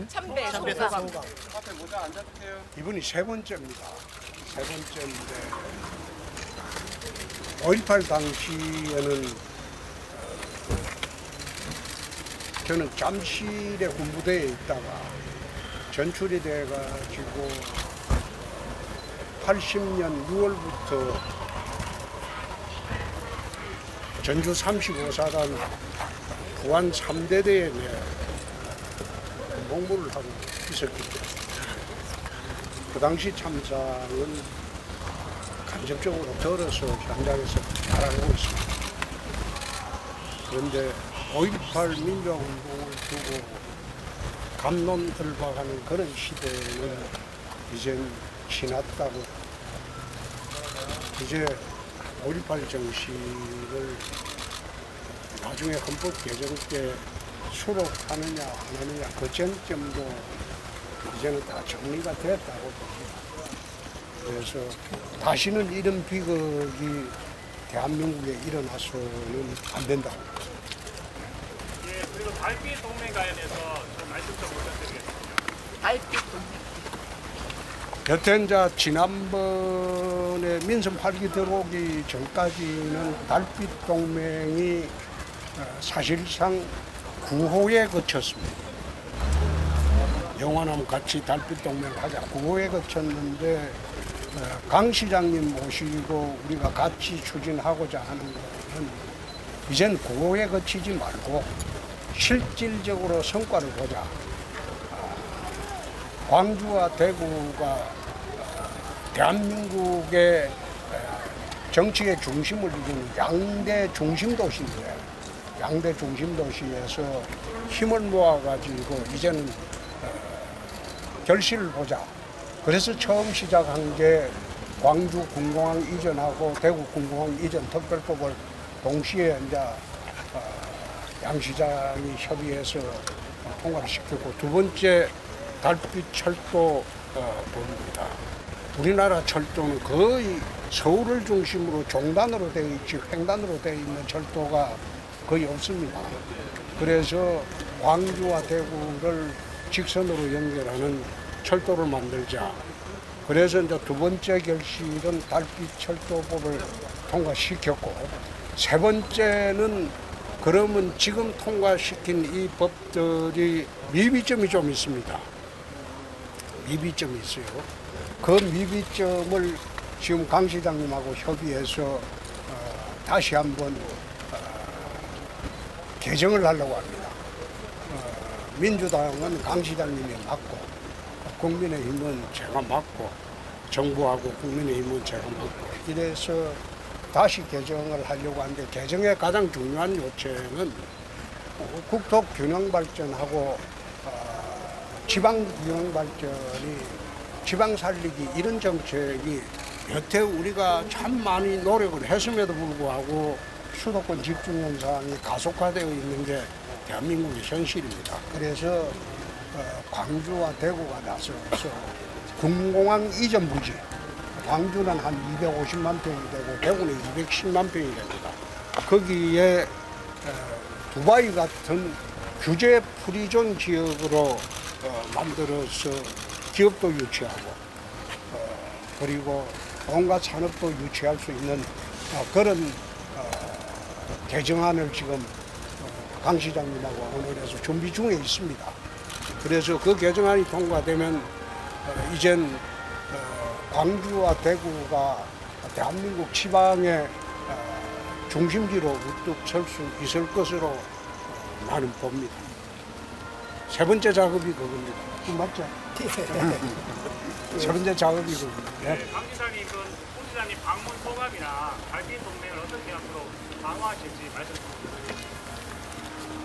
참배 소감. 앞에 모자 앉아주세요. 이번이 세 번째입니다. 세 번째인데 5.18 당시에는 저는 잠실의 군부대에 있다가 전출이 돼가지고 80년 6월부터 전주 35사단 부안 3대대에 복무를 하고 있었기 때문에 그 당시 참상은 간접적으로 들어서 현장에서 잘 알고 있습니다. 그런데 5.18 민주화운동을 두고 갑론을박하는 그런 시대는 이젠 지났다고, 이제 5.18 정신을 나중에 헌법 개정 때 수록하느냐 안 하느냐 그 쟁점도 이제는 다 정리가 됐다고 봅니다. 그래서 다시는 이런 비극이 대한민국에 일어나서는 안 된다고. 예, 그리고 달빛 동맹 관련해서 좀 말씀 좀 부탁드리겠습니다. 달빛 동맹. 여튼 이제 지난번에 민선 8기 들어오기 전까지는 달빛 동맹이 사실상 9호에 거쳤습니다. 영원하면 같이 달빛 동맹 하자 9호에 거쳤는데 강 시장님 모시고 우리가 같이 추진하고자 하는 것은 이젠 9호에 거치지 말고 실질적으로 성과를 보자. 광주와 대구가 대한민국의 정치의 중심을 이루는 양대 중심 도시인데 양대 중심 도시에서 힘을 모아가지고 이제는 결실을 보자. 그래서 처음 시작한 게 광주 군공항 이전하고 대구 군공항 이전 특별법을 동시에 이제 양 시장이 협의해서 통과를 시켰고, 두 번째 달빛 철도 법입니다. 우리나라 철도는 거의 서울을 중심으로 종단으로 되어 있지 횡단으로 되어 있는 철도가 거의 없습니다. 그래서 광주와 대구를 직선으로 연결하는 철도를 만들자. 그래서 이제 두 번째 결실은 달빛 철도법을 통과시켰고, 세 번째는 그러면 지금 통과시킨 이 법들이 미비점이 좀 있습니다. 미비점이 있어요. 그 미비점을 지금 강 시장님하고 협의해서 다시 한번 개정을 하려고 합니다. 민주당은 강 시장님이 맡고 국민의힘은 제가 맡고 정부하고 국민의힘은 제가 맡고 이래서 다시 개정을 하려고 하는데, 개정의 가장 중요한 요체는 국토 균형 발전하고 지방 균형 발전이, 지방 살리기 이런 정책이 여태 우리가 참 많이 노력을 했음에도 불구하고 수도권 집중 현상이 가속화되어 있는 게 대한민국의 현실입니다. 그래서 광주와 대구가 나서서 군공항 이전 부지, 광주는 한 250만 평이 되고 대구는 210만 평이 됩니다. 거기에 두바이 같은 규제 프리존 지역으로 만들어서 기업도 유치하고 그리고 온갖 산업도 유치할 수 있는 그런 개정안을 지금 강 시장님하고 오늘에서 준비 중에 있습니다. 그래서 그 개정안이 통과되면 이젠 광주와 대구가 대한민국 지방의 중심지로 우뚝 설 수 있을 것으로 나는 봅니다. 세 번째 작업이 그겁니다. 맞죠? 세 번째 작업이 그겁니다. 네, 강 지사님, 그 홍 지사님 방문 소감이나 달빛 동맹을 어떻게 앞으로 강화하실지 말씀 부탁드립니다.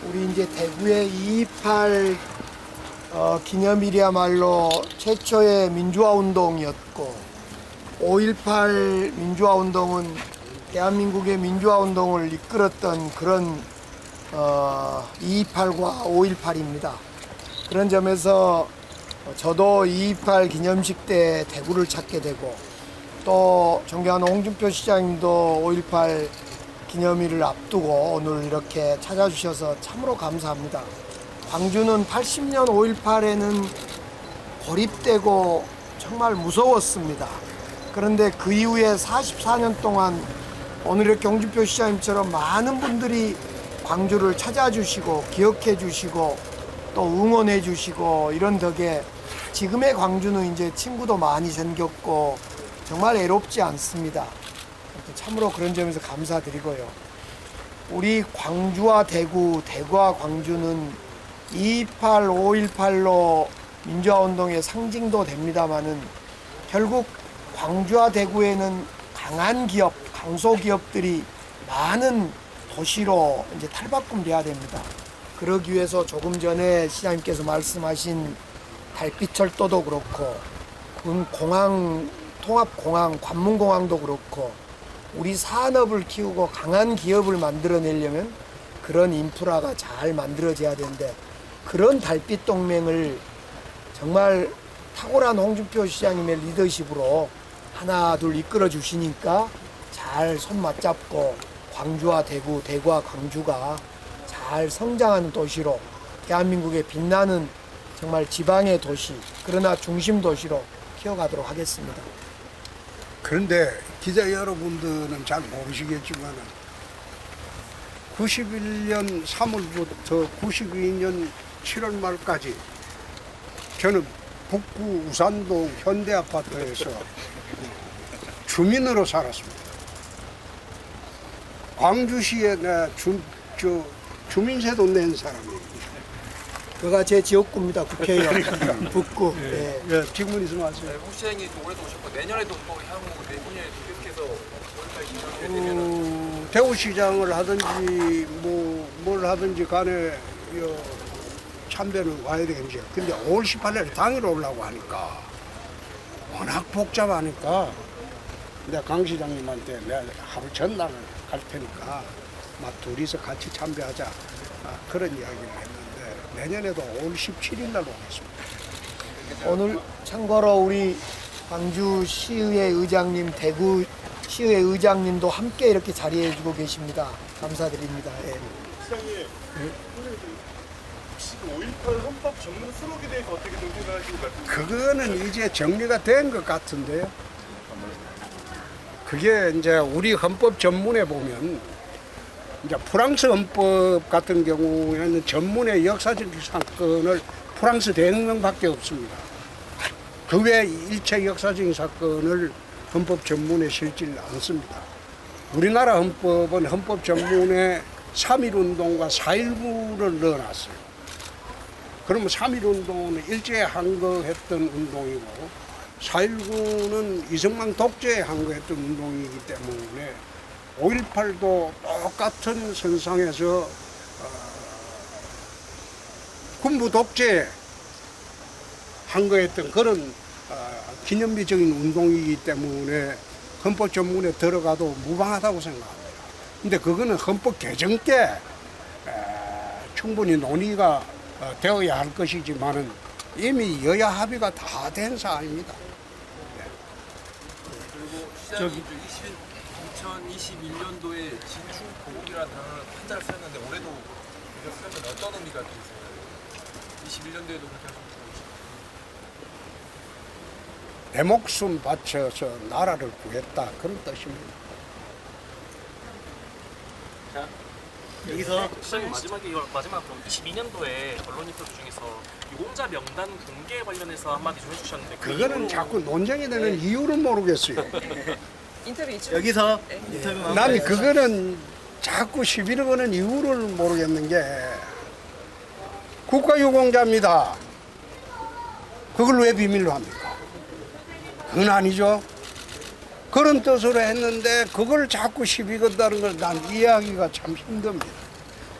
우리 이제 대구의 2.28 기념일이야말로 최초의 민주화 운동이었고, 5.18 민주화 운동은 대한민국의 민주화 운동을 이끌었던 그런 2.28과 5.18입니다. 그런 점에서 저도 2.28 기념식 때 대구를 찾게 되고, 또 존경하는 홍준표 시장님도 5.18 기념일을 앞두고 오늘 이렇게 찾아주셔서 참으로 감사합니다. 광주는 80년 5.18에는 고립되고 정말 무서웠습니다. 그런데 그 이후에 44년 동안 오늘 이렇게 홍준표 시장님처럼 많은 분들이 광주를 찾아주시고 기억해 주시고 또 응원해 주시고 이런 덕에 지금의 광주는 이제 친구도 많이 생겼고 정말 애롭지 않습니다. 참으로 그런 점에서 감사드리고요. 우리 광주와 대구, 대구와 광주는 2.28, 5.18로 민주화운동의 상징도 됩니다만은 결국 광주와 대구에는 강한 기업, 강소기업들이 많은 도시로 이제 탈바꿈돼야 됩니다. 그러기 위해서 조금 전에 시장님께서 말씀하신 달빛철도도 그렇고 공항, 통합공항, 관문공항도 그렇고 우리 산업을 키우고 강한 기업을 만들어내려면 그런 인프라가 잘 만들어져야 되는데 그런 달빛 동맹을 정말 탁월한 홍준표 시장님의 리더십으로 하나 둘 이끌어 주시니까 잘 손 맞잡고 광주와 대구, 대구와 광주가 잘 성장하는 도시로 대한민국의 빛나는 정말 지방의 도시, 그러나 중심 도시로 키워가도록 하겠습니다. 그런데 기자 여러분들은 잘 모르시겠지만 91년 3월부터 92년 7월 말까지 저는 북구 우산동 현대아파트에서 주민으로 살았습니다. 광주시에 주민세도 낸 사람이에요. 그가 제 지역구입니다. 국회의원 북구. 예. 예, 질문 있으면 하세요. 홍 시장이 또 올해도 오셨고 내년에도 또 향후 내년에도 계속해서 5.18 기념일 되면 대구시장을 하든지 뭘 하든지 간에 참배는 와야 되겠죠. 근데 5월 18일 당일 오려고 하니까 워낙 복잡하니까 내가 강 시장님한테 내가 하루 전날 갈 테니까 막 둘이서 같이 참배하자 그런 이야기를 했는데 내년에도 5월 17일 날 오겠습니다. 오늘 참고로 우리 광주시의회 의장님, 대구시의회 의장님도 함께 이렇게 자리해주고 계십니다. 감사드립니다. 예. 시장님, 혹시 5.18 헌법 전문 수록에 대해서 어떻게 좀 생각하시는 것 같은데? 그거는 이제 정리가 된 것 같은데요. 그게 이제 우리 헌법 전문에 보면 이제 프랑스 헌법 같은 경우에는 전문의 역사적 사건을 프랑스 대혁명밖에 없습니다. 그 외 일체 역사적인 사건을 헌법 전문에 실지 않습니다. 우리나라 헌법은 헌법 전문에 3.1운동과 4.19를 넣어놨어요. 그러면 3.1운동은 일제에 항거했던 운동이고 4.19는 이승만 독재에 항거했던 운동이기 때문에 5.18도 똑같은 선상에서 군부 독재에 항거했던 그런 기념비적인 운동이기 때문에 헌법 전문에 들어가도 무방하다고 생각합니다. 근데 그거는 헌법 개정 때 충분히 논의가 되어야 할 것이지만은 이미 여야 합의가 다 된 사안입니다. 그리고 시장이 2021년도에 진충 보복이라는 단어를 한자를 쓰였는데 올해도 이거 쓰면 어떤 의미가 있어요? 21년도에도 그렇게 하셨죠? 내 목숨 바쳐서 나라를 구했다 그런 뜻입니다. 여기서 시장님 마지막 그럼 22년도에 언론 인터뷰 중에서 유공자 명단 공개 관련해서 한마디 좀 해주셨는데 그거는 자꾸 논쟁이 되는 이유를 모르겠어요. 인터뷰 이쪽 여기서 인터뷰 난 그거는 자꾸 시비를 거는 이유를 모르겠는 게 국가유공자입니다. 그걸 왜 비밀로 합니까? 그건 아니죠. 그런 뜻으로 했는데 그걸 자꾸 시비 건다는 걸 난 이해하기가 참 힘듭니다.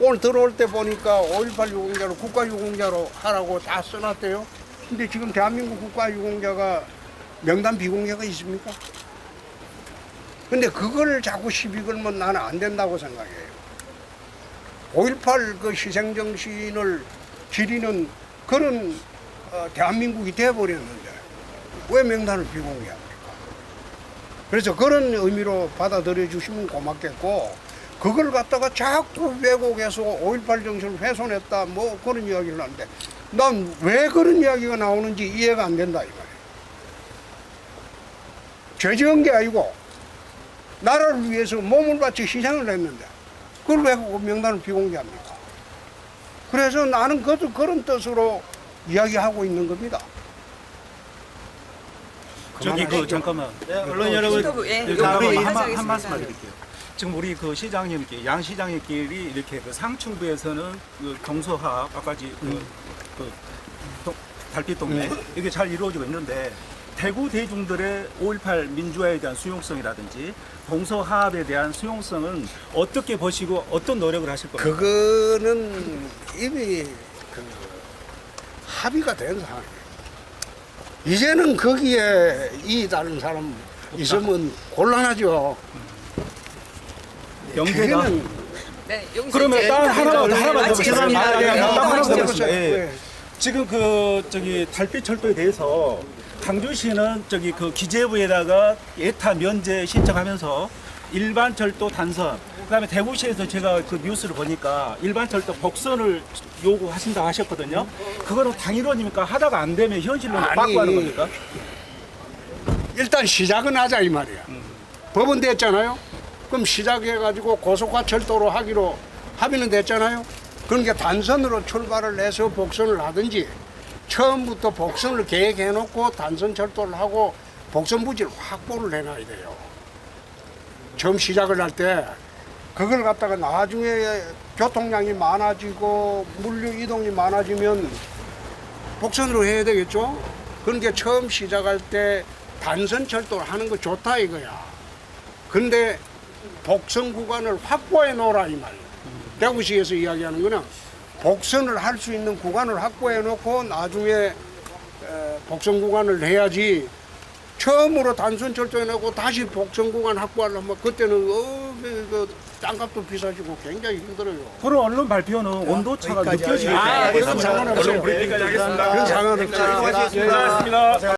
오늘 들어올 때 보니까 5.18 유공자로 국가유공자로 하라고 다 써놨대요. 근데 지금 대한민국 국가유공자가 명단 비공개가 있습니까? 근데 그걸 자꾸 시비 걸면 나는 안 된다고 생각해요. 5.18 그 희생정신을 기리는 그런 대한민국이 돼버렸는데 왜 명단을 비공개합니까? 그래서 그런 의미로 받아들여 주시면 고맙겠고 그걸 갖다가 자꾸 왜곡해서 5.18 정신을 훼손했다 뭐 그런 이야기를 하는데 난 왜 그런 이야기가 나오는지 이해가 안 된다 이 말이에요. 죄 지은 게 아니고 나라를 위해서 몸을 바쳐 희생을 했는데 그걸 왜 명단을 비공개합니까? 그래서 나는 그런 뜻으로 이야기하고 있는 겁니다. 저기 그 잠깐만. 언론 여러분 인터뷰, 예, 한 하겠습니다. 말씀만 드릴게요. 지금 우리 그 시장님께 양 시장님끼리 이렇게 그 상층부에서는 그 경소화합 아까지 달빛 동네 이게 잘 이루어지고 있는데 대구 대중들의 5.18 민주화에 대한 수용성이라든지 동서화합에 대한 수용성은 어떻게 보시고 어떤 노력을 하실 겁니까? 그거는 이미 합의가 된 상황이에요. 이제는 거기에 이 다른 사람 있으면 곤란하죠. 영대가 그거는 네, 여기서 그러면 이제 딱 하나만 더 마치겠습니다. 죄송합니다. 네, 하나만 더 해보세요. 예. 네. 지금 그 저기 달빛 철도에 대해서 광주시는 저기 그 기재부에다가 예타 면제 신청하면서 일반 철도 단선, 그다음에 대구시에서 제가 그 뉴스를 보니까 일반 철도 복선을 요구하신다 하셨거든요. 그거는 당일원입니까? 하다가 안 되면 현실로 아니. 바꿔 하는 겁니까? 일단 시작은 하자 이 말이야. 법은 됐잖아요. 그럼 시작해가지고 고속화 철도로 하기로 합의는 됐잖아요. 그러니까 단선으로 출발을 해서 복선을 하든지 처음부터 복선을 계획해놓고 단선 철도를 하고 복선 부지를 확보를 해놔야 돼요. 처음 시작을 할 때 그걸 갖다가 나중에 교통량이 많아지고 물류 이동이 많아지면 복선으로 해야 되겠죠. 그러니까 처음 시작할 때 단선 철도를 하는 거 좋다 이거야. 근데 복선 구간을 확보해 놓으라 이 말이야. 대구시에서 이야기하는 거는 복선을 할 수 있는 구간을 확보해 놓고 나중에 복선 구간을 해야지 처음으로 단선 철도해 놓고 다시 복선 구간 확보하려면 그때는 그 땅값도 비싸지고 굉장히 힘들어요. 그런 언론 발표는 온도차가 여기까지 느껴지게 그런 상관없어요. 언론 브리핑까지 하겠습니다. 그런 상관없어요. 수고하셨습니다.